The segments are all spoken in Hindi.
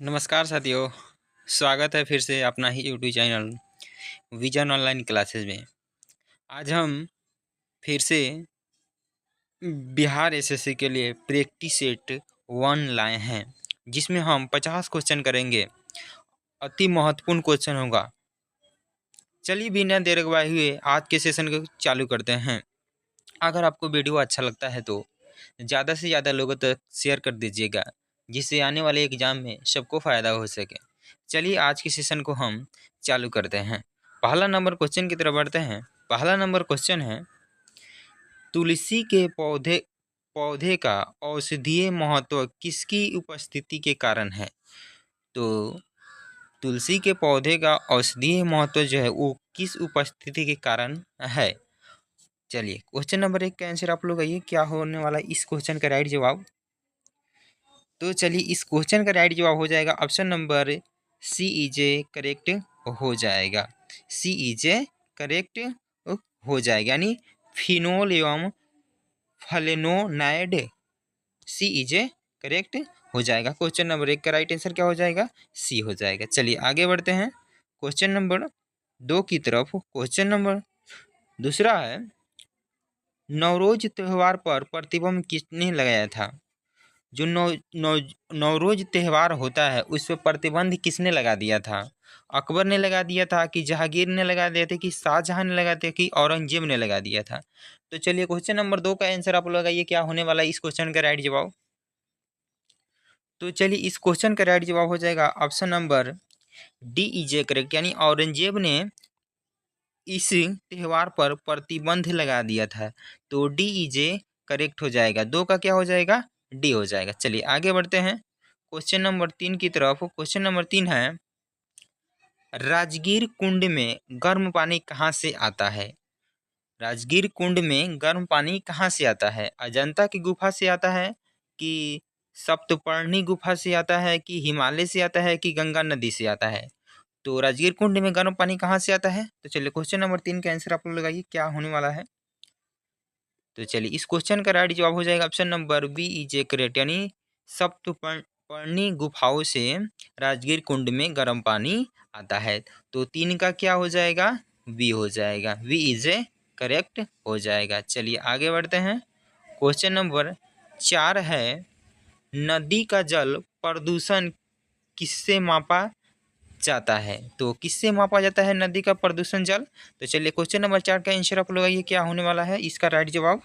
नमस्कार साथियों। स्वागत है फिर से अपना ही YouTube channel Vision online classes में। आज हम फिर से बिहार एसएससी के लिए प्रैक्टिस सेट 1 लाए हैं, जिसमें हम 50 क्वेश्चन करेंगे। अति महत्वपूर्ण क्वेश्चन होगा। चलिए बिना देर गवाए हुए आज के सेशन को चालू करते हैं। अगर आपको वीडियो अच्छा लगता है तो ज़्यादा से ज़्यादा लोगों तक शेयर कर दीजिएगा, जिससे आने वाले एग्जाम में सबको फ़ायदा हो सके। चलिए आज के सेशन को हम चालू करते हैं। पहला नंबर क्वेश्चन की तरफ बढ़ते हैं। पहला नंबर क्वेश्चन है, तुलसी के पौधे पौधे का औषधीय महत्व किसकी उपस्थिति के कारण है? तो तुलसी के पौधे का औषधीय महत्व जो है वो किस उपस्थिति के कारण है? चलिए क्वेश्चन नंबर 1 का आंसर आप लोग आइए, क्या होने वाला है इस क्वेश्चन का राइट जवाब। तो चलिए इस क्वेश्चन का राइट जवाब हो जाएगा option number C is A correct हो जाएगा। सी इज ए करेक्ट हो जाएगा, यानी फिनोल एवं flavonoid. C is A correct हो जाएगा। क्वेश्चन नंबर 1 का राइट आंसर क्या हो जाएगा? सी हो जाएगा। चलिए आगे बढ़ते हैं क्वेश्चन नंबर 2 की तरफ। क्वेश्चन नंबर दूसरा है, नवरोज त्यौहार पर प्रतिबंध किसने लगाया था? जो नवरोज त्यौहार होता है उस पर प्रतिबंध किसने लगा दिया था? अकबर ने लगा दिया था कि जहांगीर ने लगा दिया था कि शाहजहां ने लगा दिया कि औरंगजेब ने लगा दिया था? तो चलिए क्वेश्चन नंबर 2 का आंसर आप लगाइए, क्या होने वाला है इस क्वेश्चन का राइट जवाब। तो चलिए इस क्वेश्चन का राइट जवाब हो जाएगा option number D is A correct, यानी औरंगजेब ने इस त्यौहार पर प्रतिबंध लगा दिया था। तो डी इज ए करेक्ट हो जाएगा। 2 का क्या हो जाएगा? डी हो जाएगा। चलिए आगे बढ़ते हैं क्वेश्चन नंबर 3 की तरफ। क्वेश्चन नंबर 3 है, राजगीर कुंड में गर्म पानी कहाँ से आता है? राजगीर कुंड में गर्म पानी कहाँ से आता है? अजंता की गुफा से आता है कि सप्तपर्णी गुफा से आता है कि हिमालय से आता है कि गंगा नदी से आता है? तो राजगीर कुंड में गर्म पानी कहाँ से आता है? तो चलिए क्वेश्चन नंबर 3 का आंसर आप लोग लगाइए, क्या होने वाला है। तो चलिए इस क्वेश्चन का राइट जवाब हो जाएगा option number B is A correct, यानी सप्तपर्णी गुफाओं से राजगीर कुंड में गर्म पानी आता है। तो 3 का क्या हो जाएगा? बी हो जाएगा। बी इज ए करेक्ट हो जाएगा। चलिए आगे बढ़ते हैं क्वेश्चन नंबर 4 है, नदी का जल प्रदूषण किससे मापा जाता है? तो किससे मापा जाता है नदी का प्रदूषण जल? तो चलिए क्वेश्चन नंबर 4 का आंसर आप लगाइए, क्या होने वाला है इसका राइट जवाब।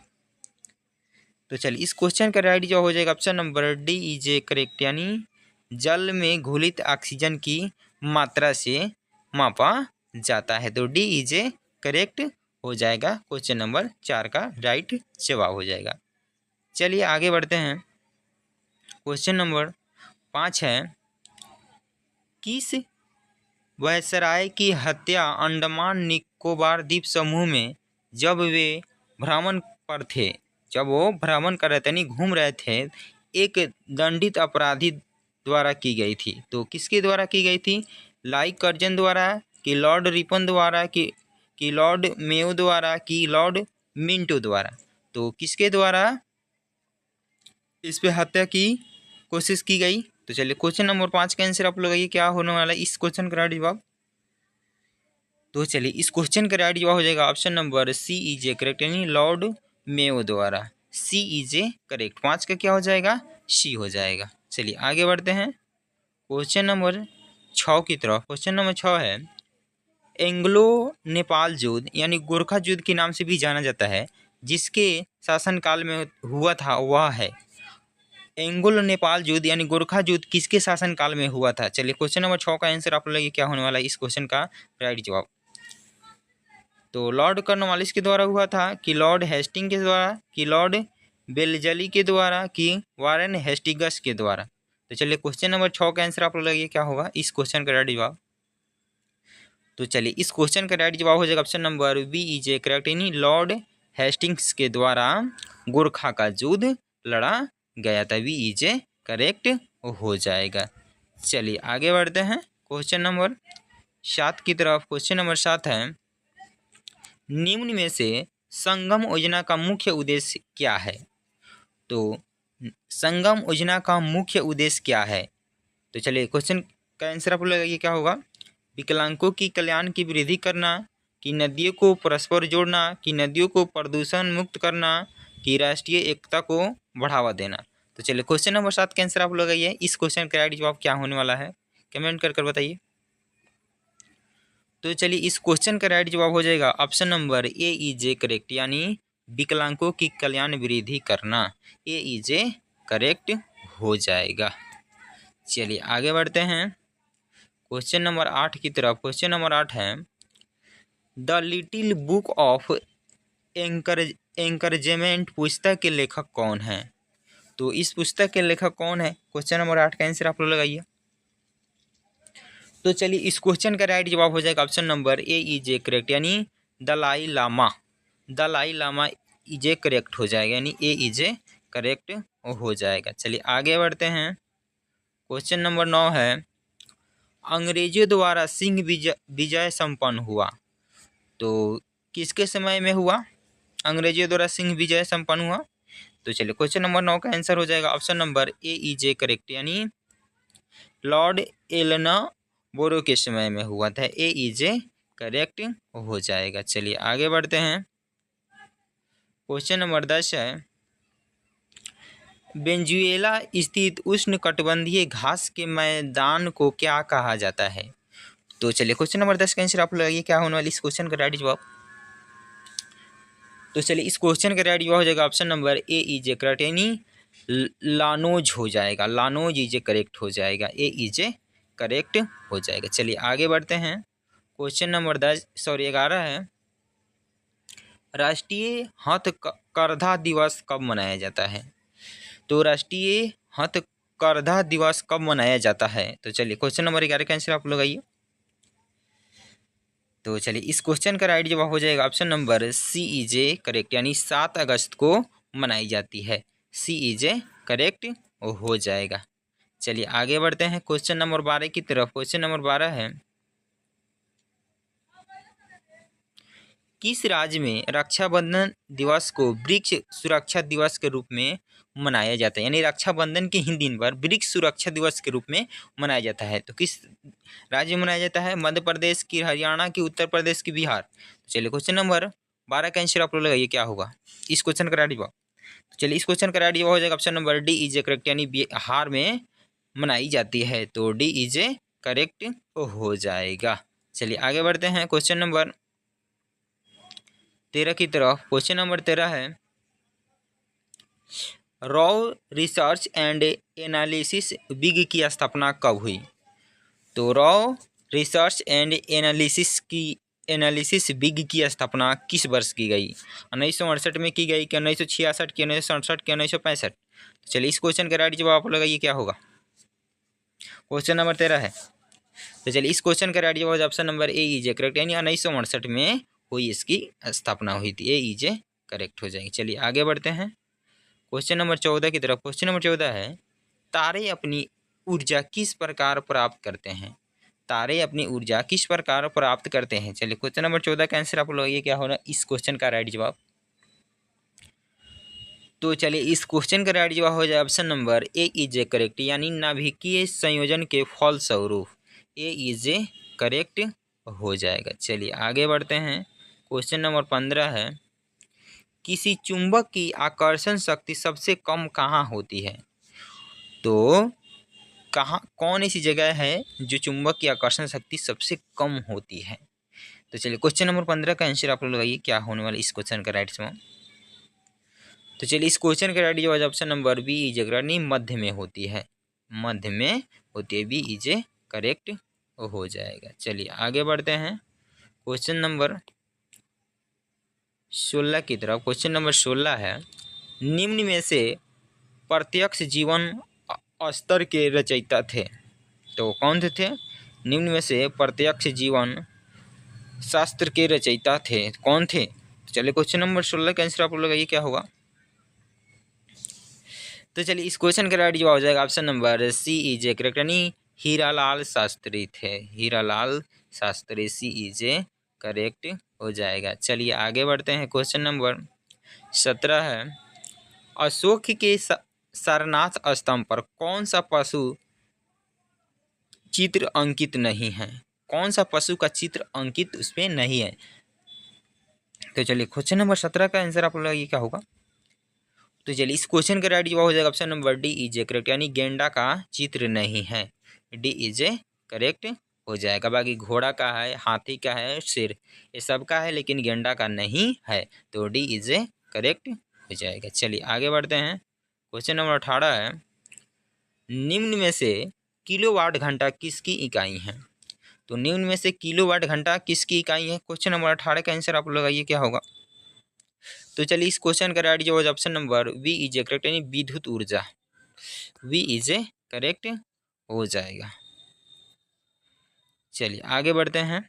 तो चलिए इस क्वेश्चन का राइट जवाब हो जाएगा option number D is A correct, यानी जल में घुलित ऑक्सीजन की मात्रा से मापा जाता है। तो डी इज ए करेक्ट हो जाएगा। क्वेश्चन नंबर 4 का राइट जवाब हो जाएगा। चलिए आगे बढ़ते हैं क्वेश्चन नंबर 5 है, किस वायसराय की हत्या अंडमान निकोबार द्वीप समूह में जब वे भ्रमण पर थे, जब वो भ्रमण कर रहे थे, नहीं घूम रहे थे, एक दंडित अपराधी द्वारा की गई थी? तो किसके द्वारा की गई थी? लाइक कर्जन द्वारा कि लॉर्ड रिपन द्वारा कि लॉर्ड मेयो द्वारा कि लॉर्ड मिंटो द्वारा? तो किसके द्वारा इस पे हत्या की कोशिश की गई? तो चलिए क्वेश्चन नंबर 5 का आंसर आप लगाइए, क्या होने वाला है इस क्वेश्चन का राइट जवाब। तो चलिए इस क्वेश्चन का राइट जवाब हो जाएगा option number C is A correct, यानी लॉर्ड मेयो द्वारा। C is A correct. 5 का क्या हो जाएगा? सी हो जाएगा। चलिए आगे बढ़ते हैं क्वेश्चन नंबर 6 की तरफ। क्वेश्चन नंबर 6 है, एंग्लो नेपाल युद्ध यानी गोरखा युद्ध के नाम से भी जाना जाता है, जिसके शासनकाल में हुआ था वह है। एंग्लो नेपाल युद्ध यानी गोरखा युद्ध किसके शासनकाल में हुआ था? चलिए क्वेश्चन नंबर 6 का आंसर आप लोग क्या होने वाला है इस क्वेश्चन का राइट जवाब। तो लॉर्ड कॉर्नवालिस के द्वारा हुआ था कि लॉर्ड हेस्टिंग के द्वारा कि लॉर्ड बेलजली के द्वारा कि वारेन हेस्टिंगस के द्वारा? तो चलिए क्वेश्चन नंबर 6 का आंसर आप लोग लगाइए, क्या होगा इस क्वेश्चन का राइट जवाब। तो चलिए इस क्वेश्चन का राइट जवाब हो जाएगा option number B is A correct, यानी लॉर्ड हेस्टिंग्स के द्वारा गोरखा का युद्ध लड़ा गया था। बी इज ए करेक्ट हो जाएगा। चलिए आगे बढ़ते हैं क्वेश्चन नंबर 7 की तरफ। क्वेश्चन नंबर 7 है, निम्न में से संगम योजना का मुख्य उद्देश्य क्या है? तो संगम योजना का मुख्य उद्देश्य क्या है? तो चलिए क्वेश्चन का आंसर आप लोग ये क्या होगा? विकलांगों की कल्याण की वृद्धि करना, कि नदियों को परस्पर जोड़ना, कि नदियों को प्रदूषण मुक्त करना, कि राष्ट्रीय एकता को बढ़ावा देना। तो चलिए क्वेश्चन नंबर 7 का आंसर आप लोग आइए। इस क्वेश्चन का राइट जवाब क्या होने वाला है, कमेंट कर बताइए। तो चलिए इस क्वेश्चन का राइट जवाब हो जाएगा option number A is A correct, यानी विकलांगों की कल्याण वृद्धि करना, ए इज ए करेक्ट हो जाएगा। चलिए आगे बढ़ते हैं क्वेश्चन नंबर 8 की तरफ। क्वेश्चन नंबर 8 है the little book of encouragement पुस्तक के लेखक कौन है? तो इस पुस्तक के लेखक कौन है? क्वेश्चन नंबर 8 का आंसर आप लोग लगाइए। तो चलिए इस क्वेश्चन का राइट जवाब हो जाएगा option number A is A correct, यानी Dalai Lama. Dalai Lama is A correct हो जाएगा, यानी ए इज ए करेक्ट हो जाएगा। चलिए आगे बढ़ते हैं क्वेश्चन नंबर 9 है अंग्रेजों द्वारा सिंह विजय संपन्न हुआ। तो किसके समय में हुआ अंग्रेजों द्वारा सिंह विजय संपन्न हुआ? तो चलिए क्वेश्चन नंबर 9 का आंसर हो जाएगा option number A is A correct, यानी लॉर्ड एलना बोरो के समय में हुआ था। ए इज ए करेक्ट हो जाएगा। चलिए आगे बढ़ते हैं क्वेश्चन नंबर 10 है वेनेजुएला स्थित उष्णकटिबंधीय घास के मैदान को क्या कहा जाता है? तो चलिए क्वेश्चन नंबर 10 का आंसर आप लगाइए क्या होने वाली इस क्वेश्चन का राइट जवाब। तो चलिए इस क्वेश्चन का राइट जवाब हो जाएगा option number A is A correct, यानी लानोज हो जाएगा। लानोज इज ए करेक्ट हो जाएगा, ए इज ए करेक्ट हो जाएगा। चलिए आगे बढ़ते हैं क्वेश्चन नंबर 11 है राष्ट्रीय हथकरघा दिवस कब मनाया जाता है? तो राष्ट्रीय हथकरघा दिवस कब मनाया जाता है? तो चलिए क्वेश्चन नंबर 11 का आंसर आप लोग आइए। तो चलिए इस क्वेश्चन का राइट जवाब हो जाएगा option number C is A correct, यानी 7 अगस्त को मनाई जाती है। सी इज ए करेक्ट हो जाएगा। चलिए आगे बढ़ते हैं क्वेश्चन नंबर 12 की तरफ। क्वेश्चन नंबर 12 है किस राज्य में रक्षाबंधन दिवस को वृक्ष सुरक्षा दिवस के रूप में मनाया जाता है? यानी रक्षाबंधन के ही दिन पर वृक्ष सुरक्षा दिवस के रूप में मनाया जाता है। तो किस राज्य में मनाया जाता है? मध्य प्रदेश की, हरियाणा की, उत्तर प्रदेश की, बिहार। तो चलिए क्वेश्चन नंबर 12 का आंसर आप लोग लगाइए क्या होगा इस क्वेश्चन का राइट जवाब। तो चलिए इस क्वेश्चन का राइट जवाब हो जाएगा option number D is A correct, यानी बिहार में मनाई जाती है। तो डी इज ए करेक्ट हो जाएगा। चलिए आगे बढ़ते हैं क्वेश्चन नंबर 13 की तरफ। क्वेश्चन नंबर 13 है रॉ रिसर्च एंड एनालिसिस विग की स्थापना कब हुई? तो रॉ रिसर्च एंड एनालिसिस विग की स्थापना किस वर्ष की गई? 1968 में की गई, कि 1966 की, 1967 की, 1965? तो चलिए इस क्वेश्चन का राइट जवाब आप लगाइए क्या होगा। क्वेश्चन नंबर 13 है। तो चलिए इस क्वेश्चन का राइट जवाब option number A is A correct, यानी 1968 में हुई इसकी स्थापना हुई थी। ए इज ए करेक्ट हो जाएगी। चलिए आगे बढ़ते हैं क्वेश्चन नंबर 14 की तरफ। क्वेश्चन नंबर 14 है तारे अपनी ऊर्जा किस प्रकार प्राप्त करते हैं? तारे अपनी ऊर्जा किस प्रकार प्राप्त करते हैं? चलिए क्वेश्चन नंबर 14 का आंसर आप लोग ये क्या होना इस क्वेश्चन का राइट जवाब। तो चलिए इस क्वेश्चन का राइट जवाब हो जाए option number A is A correct, यानी नाभिकीय संयोजन के फलस्वरूप। ए इज ए करेक्ट हो जाएगा। चलिए आगे बढ़ते हैं क्वेश्चन नंबर 15 है किसी चुंबक की आकर्षण शक्ति सबसे कम कहाँ होती है? तो कौन ऐसी जगह है जो चुंबक की आकर्षण शक्ति सबसे कम होती है? तो चलिए क्वेश्चन नंबर 15 का आंसर आप लोग लगाइए क्या होने वाला इस क्वेश्चन का राइट जवाब। तो चलिए इस क्वेश्चन का राइट जवाब option number B is a मध्य में होती है। मध्य में होती है, बी इज ए करेक्ट हो जाएगा। चलिए आगे बढ़ते हैं क्वेश्चन नंबर 16 की तरफ। क्वेश्चन नंबर 16 है निम्न में से प्रत्यक्ष जीवन स्तर के रचयिता थे। तो कौन थे? निम्न में से प्रत्यक्ष जीवन शास्त्र के रचयिता थे, कौन थे? तो चलिए क्वेश्चन नंबर 16 का आंसर आप लोग लगाइए क्या होगा। तो चलिए इस क्वेश्चन का राइट जवाब हो जाएगा option number C is A correct, यानी हीरालाल शास्त्री थे। Hiralal Shastri, C is A correct हो जाएगा। चलिए आगे बढ़ते हैं क्वेश्चन नंबर 17 है अशोक के सारनाथ स्तंभ पर कौन सा पशु चित्र अंकित नहीं है? कौन सा पशु का चित्र अंकित उस पर नहीं है? तो चलिए क्वेश्चन नंबर 17 का आंसर आप लोग ये क्या होगा? तो चलिए इस क्वेश्चन का राइट जवाब हो जाएगा option number D is A correct, यानी गेंडा का चित्र नहीं है। डी इज ए करेक्ट हो जाएगा। बाकी घोड़ा का है, हाथी का है, शेर, ये सब का है, लेकिन गेंडा का नहीं है, तो डी इज ए करेक्ट हो जाएगा। चलिए आगे बढ़ते हैं। क्वेश्चन नंबर 18 है, निम्न में से किलोवाट घंटा किसकी इकाई है? तो निम्न में से किलोवाट घंटा किसकी इकाई है? क्वेश्चन नंबर 18 का आंसर आप लगाइए क्या होगा? तो चलिए इस क्वेश्चन का राइट जवाब option number B is A correct, यानी विद्युत ऊर्जा। वी इज ए करेक्ट हो जाएगा। चलिए आगे बढ़ते हैं।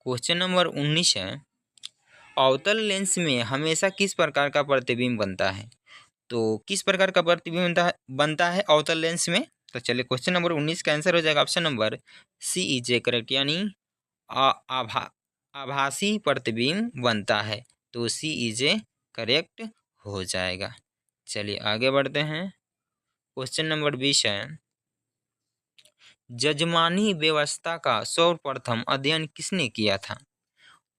क्वेश्चन नंबर 19 है, अवतल लेंस में हमेशा किस प्रकार का प्रतिबिंब बनता है? तो किस प्रकार का प्रतिबिंब बनता है अवतल लेंस में? तो चलिए क्वेश्चन नंबर 19 का आंसर हो जाएगा option number C is A correct, यानी आभा आभासी प्रतिबिंब बनता है, तो सी इज ए करेक्ट हो जाएगा। चलिए आगे बढ़ते हैं। क्वेश्चन नंबर 20 है, जजमानी व्यवस्था का सर्वप्रथम अध्ययन किसने किया था?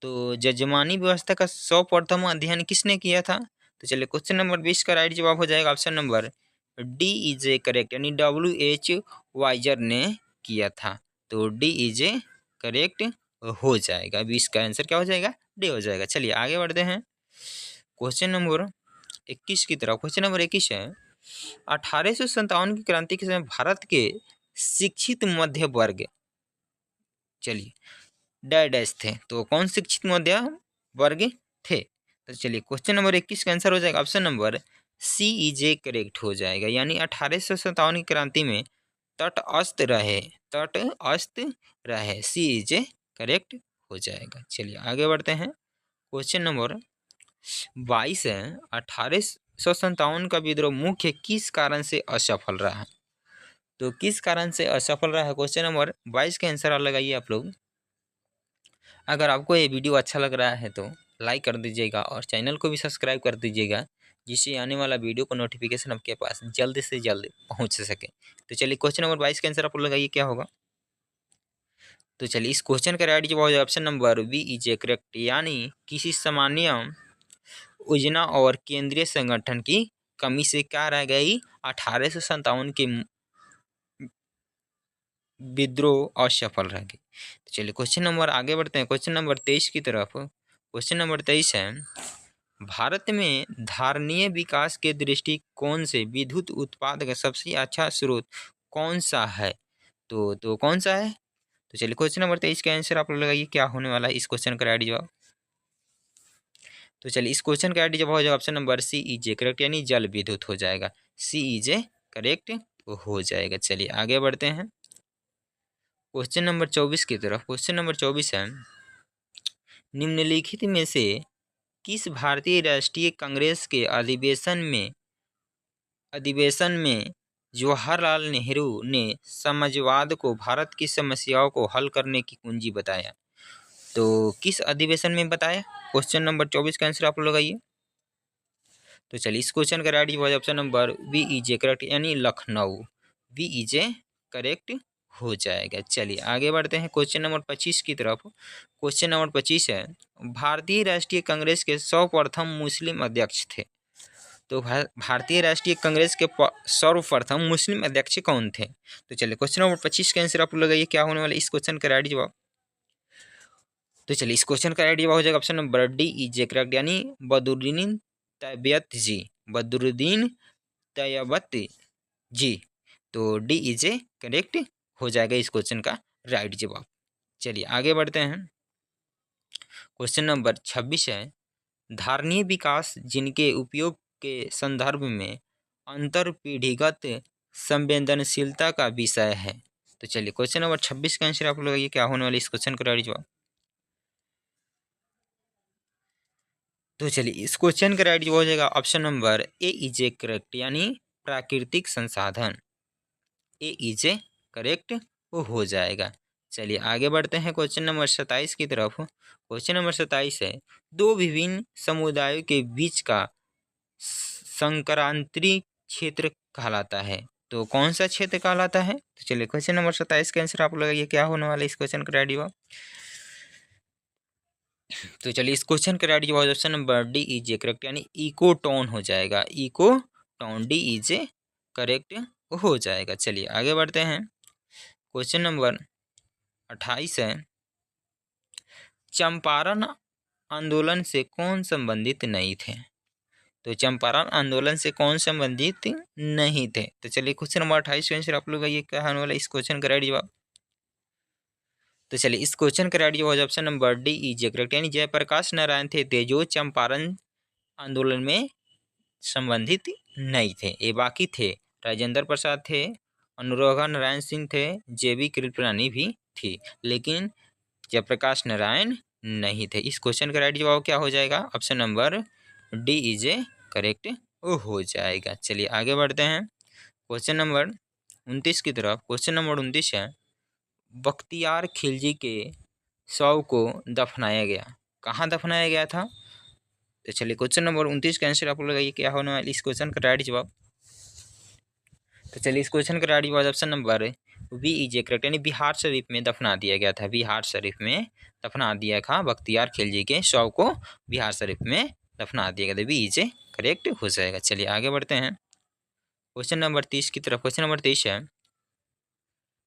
तो जजमानी व्यवस्था का सर्वप्रथम अध्ययन किसने किया था? तो चलिए क्वेश्चन नंबर 20 का राइट जवाब हो जाएगा option number D is A correct, यानी WH वाइजर ने किया था, तो डी इज ए करेक्ट हो जाएगा। 20 का आंसर क्या हो जाएगा? डी हो जाएगा। चलिए आगे बढ़ते हैं क्वेश्चन नंबर 21 की तरफ। क्वेश्चन नंबर 21 है, 1857 की क्रांति के समय भारत के शिक्षित मध्य वर्ग, चलिए डैश थे, तो कौन शिक्षित मध्य वर्ग थे? तो चलिए क्वेश्चन नंबर 21 का आंसर हो जाएगा option number C is A correct हो जाएगा, यानी 1857 की क्रांति में तटस्थ रहे, सी इज ए करेक्ट हो जाएगा। चलिए आगे बढ़ते हैं। क्वेश्चन नंबर 22 है, 1857 का विद्रोह मुख्य किस कारण से असफल रहा? तो किस कारण से असफल रहा है? क्वेश्चन नंबर 22 का आंसर लगाइए आप लोग। अगर आपको ये वीडियो अच्छा लग रहा है तो लाइक कर दीजिएगा और चैनल को भी सब्सक्राइब कर दीजिएगा, जिससे आने वाला वीडियो को नोटिफिकेशन आपके पास जल्द से जल्द पहुंच सके। तो चलिए क्वेश्चन नंबर 22 का आंसर आप लोग लगाइए क्या होगा? तो चलिए इस क्वेश्चन का राइट जवाब है option number B is A correct, यानी किसी सामान्य योजना और केंद्रीय संगठन की कमी से क्या रह गई? 1857 के विद्रोह असफल रह गई। तो चलिए क्वेश्चन नंबर आगे बढ़ते हैं क्वेश्चन नंबर 23 की तरफ। क्वेश्चन नंबर 23 है, भारत में धारणीय विकास के दृष्टिकोण से विद्युत उत्पादन का सबसे अच्छा स्रोत कौन सा है? तो कौन सा है? तो चलिए क्वेश्चन नंबर 23 का आंसर आप लोग लगाइए क्या होने वाला है इस क्वेश्चन का राइट जवाब? तो चलिए इस क्वेश्चन का राइट जवाब हो जाएगा option number C is A correct, यानी जल विद्युत हो जाएगा। सी इज ए करेक्ट हो जाएगा। चलिए आगे बढ़ते हैं क्वेश्चन नंबर 24 की तरफ। क्वेश्चन नंबर 24 है, निम्नलिखित में से किस भारतीय राष्ट्रीय कांग्रेस के अधिवेशन में जवाहरलाल नेहरू ने समाजवाद को भारत की समस्याओं को हल करने की कुंजी बताया? तो किस अधिवेशन में बताया? क्वेश्चन नंबर 24 का आंसर आप लोग लगाइए। तो चलिए इस क्वेश्चन का right option number B is A correct, यानी Lucknow. B is A correct हो जाएगा। चलिए आगे बढ़ते हैं क्वेश्चन नंबर 25 की तरफ। क्वेश्चन नंबर 25 है, भारतीय राष्ट्रीय कांग्रेस के सर्वप्रथम मुस्लिम अध्यक्ष थे? तो भारतीय राष्ट्रीय कांग्रेस के सर्वप्रथम मुस्लिम अध्यक्ष कौन थे? तो चलिए क्वेश्चन नंबर 25 का आंसर आप लोग लगाइए क्या होने वाला इस क्वेश्चन का राइट जवाब? तो चलिए इस क्वेश्चन का राइट जवाब हो जाएगा option number D is A correct, यानी बदरुद्दीन तैयबत जी। बदरुद्दीन तैयबत जी, तो डी इज ए करेक्ट हो जाएगा इस क्वेश्चन का राइट जवाब। चलिए आगे बढ़ते हैं। क्वेश्चन नंबर 26 है, धारणीय विकास जिनके उपयोग के संदर्भ में अंतर पीढ़ीगत संवेदनशीलता का विषय है? तो चलिए क्वेश्चन नंबर 26 का आंसर आप लोग ये क्या होने वाला इस क्वेश्चन का राइट जवाब? तो चलिए इस क्वेश्चन का राइट जवाब हो जाएगा option number A is A correct, यानी प्राकृतिक संसाधन। ए इज ए करेक्ट हो जाएगा। चलिए आगे बढ़ते हैं क्वेश्चन नंबर 27 की तरफ। क्वेश्चन नंबर 27 है, दो विभिन्न समुदायों के बीच का संक्रांति क्षेत्र कहलाता है? तो कौन सा क्षेत्र कहलाता है? तो चलिए क्वेश्चन नंबर 27 का आंसर आप लगाइए, क्या होने वाला है इस क्वेश्चन का राइट जवाब। तो चलिए इस क्वेश्चन का राइट जवाब option number D is A correct, यानी इको टोन हो जाएगा। Ecotone, D is A correct हो जाएगा। चलिए आगे बढ़ते हैं। क्वेश्चन नंबर 28 है, चंपारण आंदोलन से कौन संबंधित नहीं थे? तो चंपारण आंदोलन से कौन संबंधित नहीं थे? तो चलिए क्वेश्चन नंबर 28 का आंसर आप लोग ये क्या होने वाला इस क्वेश्चन का राइट जवाब। तो चलिए इस क्वेश्चन का राइट जवाब option number D is correct, यानी जयप्रकाश नारायण थे जो चंपारण आंदोलन में संबंधित नहीं थे। ये बाकी थे, राजेंद्र प्रसाद थे, अनुराधा नारायण सिंह थे, जेबी कृपलानी भी थी, लेकिन जयप्रकाश नारायण नहीं थे। इस क्वेश्चन का राइट जवाब क्या हो जाएगा? Option number D is A correct हो जाएगा। चलिए आगे बढ़ते हैं क्वेश्चन नंबर 29 की तरफ। क्वेश्चन नंबर 29 है, बख्तियार खिलजी के शव को दफनाया गया, कहाँ दफनाया गया था? तो चलिए क्वेश्चन नंबर 29 का आंसर आप लोग ये क्या होने वाला इस क्वेश्चन का राइट जवाब। तो चलिए इस क्वेश्चन का राइट जवाब option number B is A correct, यानी बिहार शरीफ में दफना दिया गया था। बिहार शरीफ में दफना दिया था बख्तियार खिलजी के शव को, बिहार शरीफ में दफना दिया गया था। बी इज ए करेक्ट हो जाएगा। चलिए आगे बढ़ते हैं क्वेश्चन नंबर 30 की तरफ। क्वेश्चन नंबर 30 है,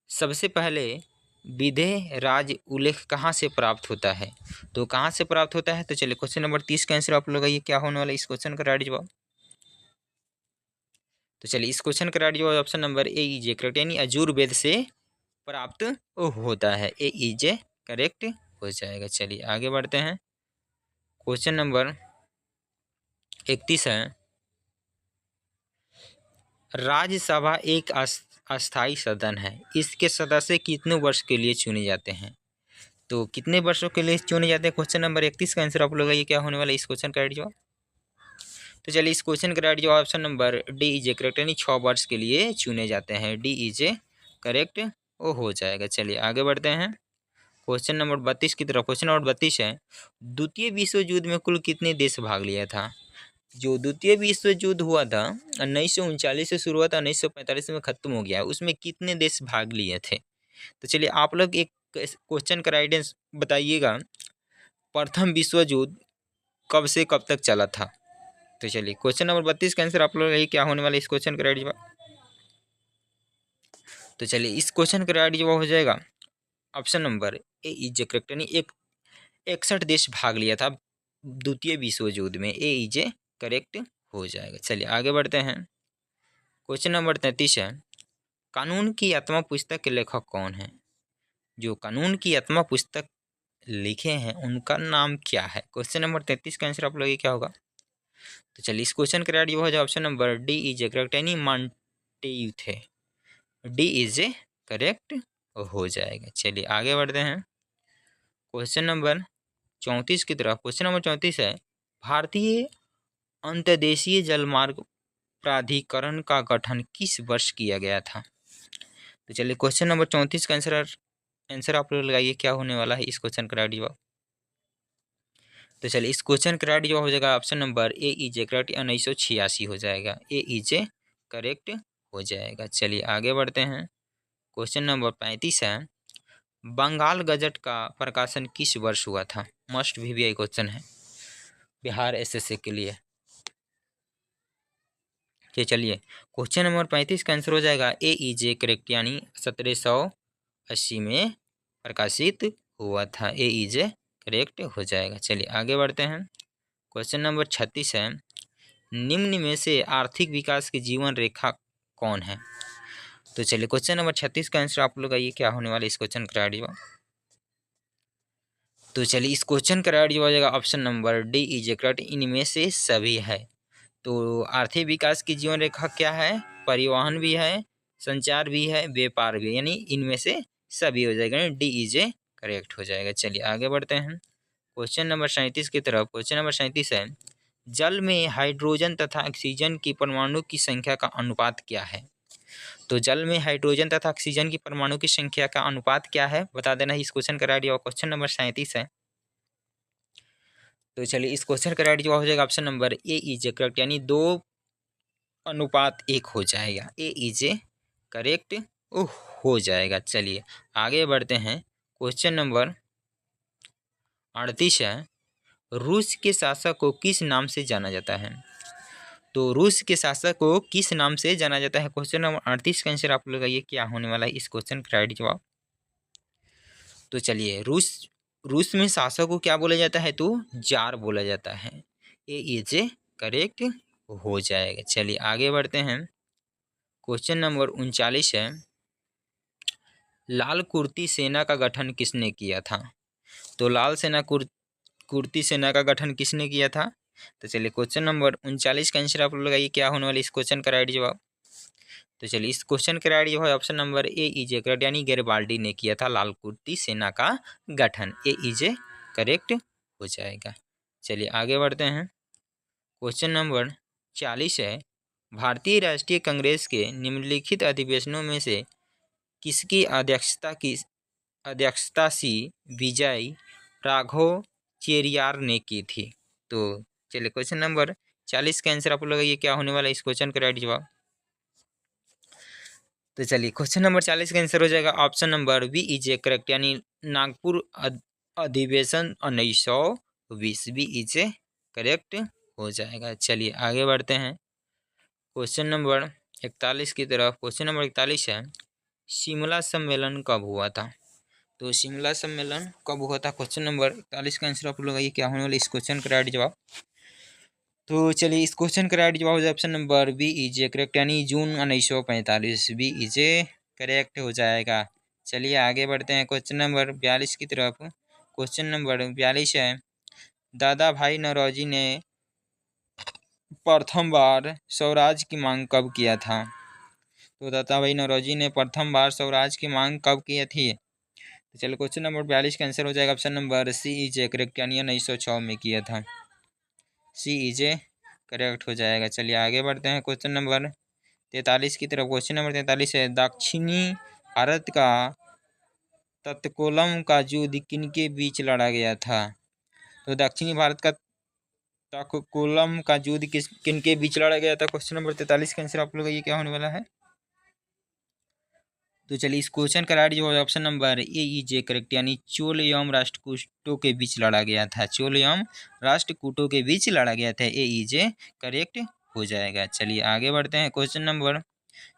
सबसे पहले विधेय राज उल्लेख कहाँ से प्राप्त होता है? तो कहाँ से प्राप्त होता है? तो चलिए क्वेश्चन नंबर 30 का आंसर आप लोग ये क्या होने वाला है इस क्वेश्चन का राइट जवाब। तो चलिए इस क्वेश्चन का राइट जवाब option number A is A correct, यानी यजुर्वेद से प्राप्त होता है। ए इज ए करेक्ट हो जाएगा। चलिए आगे बढ़ते हैं क्वेश्चन नंबर 31 है, राज्यसभा एक अस्थायी सदन है, इसके सदस्य कितने वर्ष के लिए चुने जाते हैं? तो कितने वर्षों के लिए चुने जाते हैं? क्वेश्चन नंबर 31 का आंसर आप लोग ये क्या होने वाला है इस क्वेश्चन का राइट जवाब। तो चलिए इस क्वेश्चन का राइट जवाब option number D is A correct, यानी 6 वर्ष के लिए चुने जाते हैं। डी इज ए करेक्ट वो हो जाएगा। चलिए आगे बढ़ते हैं क्वेश्चन नंबर 32 की तरफ। क्वेश्चन नंबर 32 है, द्वितीय विश्व युद्ध में कुल कितने देश भाग लिया था? जो द्वितीय विश्व युद्ध हुआ था 1939 से शुरू हुआ था, 1945 में खत्म हो गया, उसमें कितने देश भाग लिए थे? तो चलिए आप लोग एक क्वेश्चन का राइट आंसर बताइएगा, प्रथम विश्व युद्ध कब से कब तक चला था? तो चलिए क्वेश्चन नंबर 32 का आंसर आप लोग ये क्या होने वाला है इस क्वेश्चन का राइट जवाब। तो चलिए इस क्वेश्चन का राइट जवाब हो जाएगा option number A is correct, यानी 61 देश भाग लिया था द्वितीय विश्व युद्ध में। ए इज ए करेक्ट हो जाएगा। चलिए आगे बढ़ते हैं क्वेश्चन नंबर 33 है, कानून की आत्मा पुस्तक के लेखक कौन है? जो कानून की आत्मा पुस्तक लिखे हैं उनका नाम क्या है? क्वेश्चन नंबर 33 का आंसर आप लोग ये क्या होगा? तो चलिए इस क्वेश्चन का राइट जवाब हो जाए option number D is A correct, यानी मॉन्टेग्यू थे। डी इज ए करेक्ट हो जाएगा। चलिए आगे बढ़ते हैं क्वेश्चन नंबर 34 की तरफ। क्वेश्चन नंबर 34 है, भारतीय अंतर्देशीय जलमार्ग प्राधिकरण का गठन किस वर्ष किया गया था? तो चलिए क्वेश्चन नंबर 34 का आंसर आप लोग लगाइए क्या होने वाला है इस क्वेश्चन का राइट जवाब। तो चलिए इस क्वेश्चन का राइट जवाब हो जाएगा option number A is A correct, 1986 हो जाएगा। ए इज ए करेक्ट हो जाएगा। चलिए आगे बढ़ते हैं क्वेश्चन नंबर 35 है, बंगाल गजट का प्रकाशन किस वर्ष हुआ था? मस्ट भी क्वेश्चन है बिहार एसएससी के लिए। चलिए क्वेश्चन नंबर 35 का आंसर हो जाएगा ए इज ए करेक्ट, यानी 1780 में प्रकाशित हुआ था। ए इज ए करेक्ट हो जाएगा। चलिए आगे बढ़ते हैं क्वेश्चन नंबर 36 है, निम्न में से आर्थिक विकास की जीवन रेखा कौन है? तो चलिए क्वेश्चन नंबर 36 का आंसर आप लोग ये क्या होने वाला है इस क्वेश्चन का राइट जवाब। तो चलिए इस क्वेश्चन का राइट जवाब हो जाएगा option number D is A correct, इनमें से सभी है। तो आर्थिक विकास की जीवन रेखा क्या है? परिवहन भी है, संचार भी है, व्यापार भी, यानी इनमें से सभी हो जाएगा। डी इज ए करेक्ट हो जाएगा। चलिए आगे बढ़ते हैं क्वेश्चन नंबर 37 की तरफ। क्वेश्चन नंबर 37 है, जल में हाइड्रोजन तथा ऑक्सीजन की परमाणु की संख्या का अनुपात क्या है? तो जल में हाइड्रोजन तथा ऑक्सीजन की परमाणु की संख्या का अनुपात क्या है बता देना। इस क्वेश्चन का राइट जवाब क्वेश्चन नंबर 37 है। तो चलिए इस क्वेश्चन का राइट जवाब हो जाएगा option number A is A correct, यानी 2:1 हो जाएगा। ए इज ए करेक्ट हो जाएगा। चलिए आगे बढ़ते हैं। क्वेश्चन नंबर 38 है, रूस के शासक को किस नाम से जाना जाता है? तो रूस के शासक को किस नाम से जाना जाता है? क्वेश्चन नंबर 38 का आंसर आप लगाइए, क्या होने वाला है इस क्वेश्चन का राइट जवाब। तो चलिए रूस में शासक को क्या बोला जाता है? तो जार बोला जाता है। ये इज करेक्ट हो जाएगा। चलिए आगे बढ़ते हैं। क्वेश्चन नंबर 39 है, लाल कुर्ती सेना का गठन किसने किया था? तो लाल कुर्ती सेना का गठन किसने किया था? तो चलिए क्वेश्चन नंबर 39 का आंसर आप लोग लगाइए, क्या होने वाला इस क्वेश्चन का राइट जवाब। तो चलिए इस क्वेश्चन का राइट जवाब option number A is correct, यानी गैरिबाल्डी ने किया था लाल कुर्ती सेना का गठन। ए इज करेक्ट हो जाएगा। चलिए आगे बढ़ते हैं। क्वेश्चन नंबर 40 है, भारतीय राष्ट्रीय कांग्रेस के निम्नलिखित अधिवेशनों में से किसकी अध्यक्षता सी विजय राघव चेरियार ने की थी? तो चलिए क्वेश्चन नंबर 40 का आंसर आप लोग ये क्या होने वाला है इस क्वेश्चन का राइट जवाब। तो चलिए क्वेश्चन नंबर 40 का आंसर हो जाएगा option number B is A correct, यानी नागपुर अधिवेशन 1920 बी इज ए करेक्ट हो जाएगा। चलिए आगे बढ़ते हैं क्वेश्चन नंबर 41 की तरफ। क्वेश्चन नंबर 41 है, शिमला सम्मेलन कब हुआ था? तो शिमला सम्मेलन कब हुआ था? क्वेश्चन नंबर 41 का आंसर आप लोग आइए, क्या होने वाला इस क्वेश्चन का राइट जवाब। तो चलिए इस क्वेश्चन का राइट जवाब हो जाए option number B is A correct, यानी जून 1945 बी इज ए करेक्ट हो जाएगा। चलिए आगे बढ़ते हैं क्वेश्चन नंबर 42 की तरफ। क्वेश्चन नंबर 42 है, दादा भाई नौरोजी ने प्रथम बार स्वराज की मांग कब किया था? तो दादा भाई नौरोजी ने प्रथम बार स्वराज की मांग कब की थी? तो चलिए क्वेश्चन नंबर 42 का आंसर हो जाएगा option number C is A correct, यानी 1906 में किया था। सी इज ए करेक्ट हो जाएगा। चलिए आगे बढ़ते हैं क्वेश्चन नंबर 43 की तरफ। क्वेश्चन नंबर 43 है, दक्षिणी भारत का तत्कोलम का युद्ध किनके बीच लड़ा गया था? तो दक्षिणी भारत का तत्कोलम का युद्ध किनके बीच लड़ा गया था? क्वेश्चन नंबर 43 का आंसर आप लोग ये क्या होने वाला है। तो चलिए इस क्वेश्चन का राइट जवाब option number A is A correct, यानी चोल एवं राष्ट्रकूटों के बीच लड़ा गया था। चोल एवं राष्ट्रकूटों के बीच लड़ा गया था। ए इज ए करेक्ट हो जाएगा। चलिए आगे बढ़ते हैं क्वेश्चन नंबर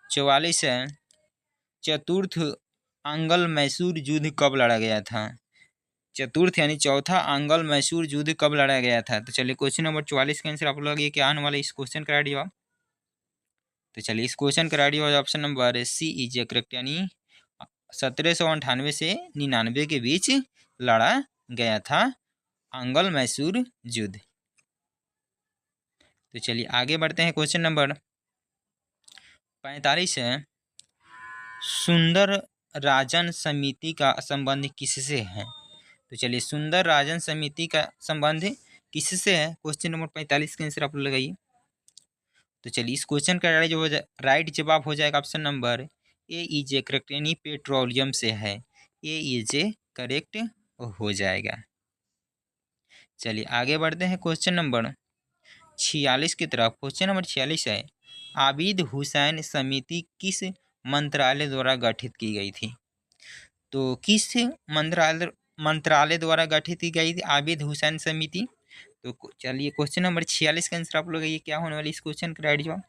44 है, चतुर्थ आंग्ल मैसूर युद्ध कब लड़ा गया था? चतुर्थ यानी चौथा आंग्ल मैसूर युद्ध कब लड़ा गया था? तो चलिए क्वेश्चन नंबर 44 का आंसर आप लोग ये क्या आने वाला है इस क्वेश्चन का राइट जवाब। तो चलिए इस क्वेश्चन का राइट जवाब option number C is A correct, यानी 1798 से 99 के बीच लड़ा गया था आंग्ल मैसूर युद्ध। तो चलिए आगे बढ़ते हैं क्वेश्चन नंबर 45 है, सुंदर राजन समिति का संबंध किससे है? तो चलिए सुंदर राजन समिति का संबंध किससे है? क्वेश्चन नंबर 45 का आंसर आप लोग लगाइए। तो चलिए इस क्वेश्चन का राइट जवाब हो जाएगा option number A is A correct, यानी पेट्रोलियम से है। ए इज ए करेक्ट हो जाएगा। चलिए आगे बढ़ते हैं क्वेश्चन नंबर 46 की तरफ। क्वेश्चन नंबर 46 है, आबिद हुसैन समिति किस मंत्रालय द्वारा गठित की गई थी? तो किस मंत्रालय द्वारा गठित की गई थी आबिद हुसैन समिति? तो चलिए क्वेश्चन नंबर 46 का आंसर आप लोग ये क्या होने वाली इस क्वेश्चन का राइट जवाब।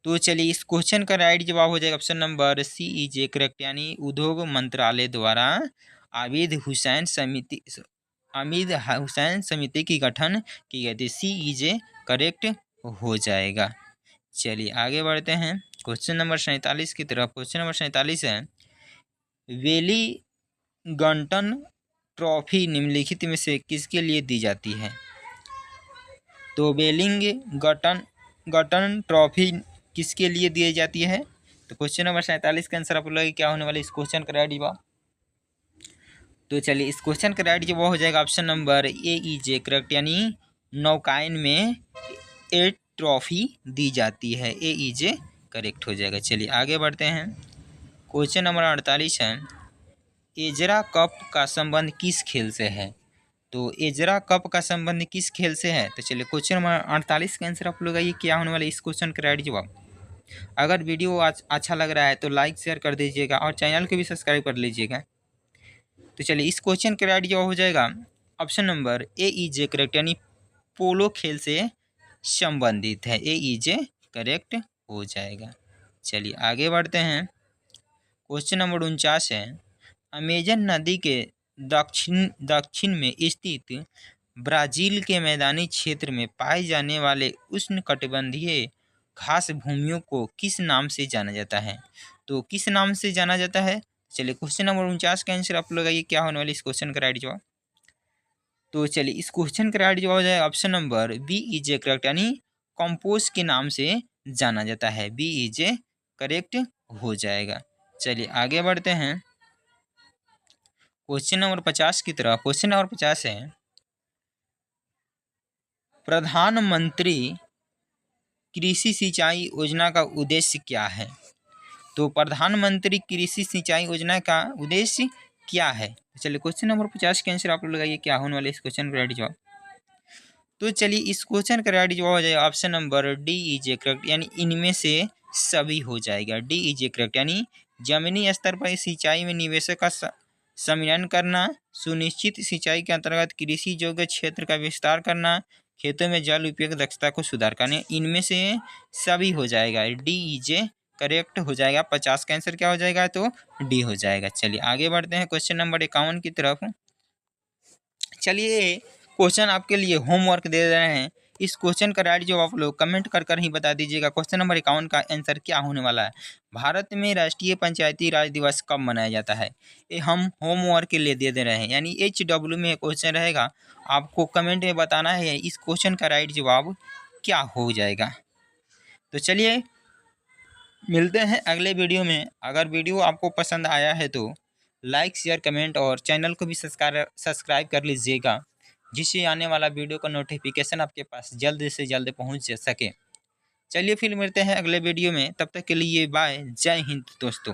तो चलिए इस क्वेश्चन का राइट जवाब हो जाएगा option number C is A correct, यानी उद्योग मंत्रालय द्वारा आबिद हुसैन समिति की गठन की गई थी। सी इज ए करेक्ट हो जाएगा। चलिए आगे बढ़ते हैं क्वेश्चन नंबर 47 की तरफ। क्वेश्चन नंबर 47 है, वेलिंगटन ट्रॉफी निम्नलिखित में से किसके लिए दी जाती है? तो वेलिंगटन ट्रॉफी किसके लिए दी जाती है? तो क्वेश्चन नंबर 47 का आंसर आप लोग क्या होने वाला इस क्वेश्चन का राइट जवाब। तो चलिए इस क्वेश्चन का राइट जवाब हो जाएगा option number A is A correct, यानी नौकायन में ए ट्रॉफी दी जाती है। ए इज ए करेक्ट हो जाएगा। चलिए आगे बढ़ते हैं क्वेश्चन नंबर 48 है, एजरा कप का संबंध किस खेल से है? तो एजरा कप का संबंध किस खेल से है? तो चलिए क्वेश्चन नंबर 48 का आंसर आप लोग आइए क्या होने वाला इस क्वेश्चन का राइट जवाब। अगर वीडियो अच्छा लग रहा है तो लाइक शेयर कर दीजिएगा और चैनल को भी सब्सक्राइब कर लीजिएगा। तो चलिए इस क्वेश्चन का राइट जवाब हो जाएगा option number A is A correct, यानी पोलो खेल से संबंधित है। ए इज ए करेक्ट हो जाएगा। चलिए आगे बढ़ते हैं। क्वेश्चन नंबर 49 है, अमेजन नदी के दक्षिण में स्थित ब्राजील के मैदानी क्षेत्र में पाए जाने वाले उष्णकटिबंधीय घास भूमियों को किस नाम से जाना जाता है? तो किस नाम से जाना जाता है? चलिए क्वेश्चन नंबर 49 का आंसर आप लगाइए, क्या होने वाला इस क्वेश्चन का राइट जवाब। तो चलिए इस क्वेश्चन का राइट जवाब हो जाएगा option number B is A correct, यानी कंपोस्ट के नाम से जाना जाता है। बी इज ए करेक्ट हो जाएगा। चलिए आगे बढ़ते हैं क्वेश्चन नंबर 50 की तरफ। क्वेश्चन नंबर 50 है, प्रधानमंत्री कृषि सिंचाई योजना का उद्देश्य क्या है? तो प्रधानमंत्री कृषि सिंचाई योजना का उद्देश्य क्या है? चलिए क्वेश्चन नंबर 50 के आंसर आप लोग लगाइए, क्या होने वाले इस क्वेश्चन का राइट जवाब। तो चलिए इस क्वेश्चन का राइट जवाब हो जाएगा option number D is A correct, यानी इनमें से सभी हो जाएगा। डी इज ए करेक्ट, यानी जमीनी स्तर पर सिंचाई में निवेशों का सम्मिलन करना, सुनिश्चित सिंचाई के अंतर्गत कृषि योग्य क्षेत्र का विस्तार करना, खेतों में जल उपयोग दक्षता को सुधार करने, इनमें से सभी हो जाएगा। डी इज ए करेक्ट हो जाएगा। 50 का आंसर क्या हो जाएगा? तो डी हो जाएगा। चलिए आगे बढ़ते हैं क्वेश्चन नंबर 51 की तरफ। चलिए क्वेश्चन आपके लिए होमवर्क दे रहे हैं। इस क्वेश्चन का राइट जवाब आप लोग कमेंट कर ही बता दीजिएगा। क्वेश्चन नंबर 51 का आंसर क्या होने वाला है? भारत में राष्ट्रीय पंचायती राज दिवस कब मनाया जाता है? ये हम होमवर्क के लिए दे रहे हैं, यानी HW में क्वेश्चन रहेगा। आपको कमेंट में बताना है इस क्वेश्चन का राइट जवाब क्या हो जाएगा। तो चलिए मिलते हैं अगले वीडियो में। अगर वीडियो आपको पसंद आया है तो लाइक शेयर कमेंट और चैनल को भी सब्सक्राइब कर लीजिएगा, जिससे आने वाला वीडियो का नोटिफिकेशन आपके पास जल्द से जल्द पहुंच सके। चलिए फिर मिलते हैं अगले वीडियो में, तब तक के लिए बाय। जय हिंद दोस्तों।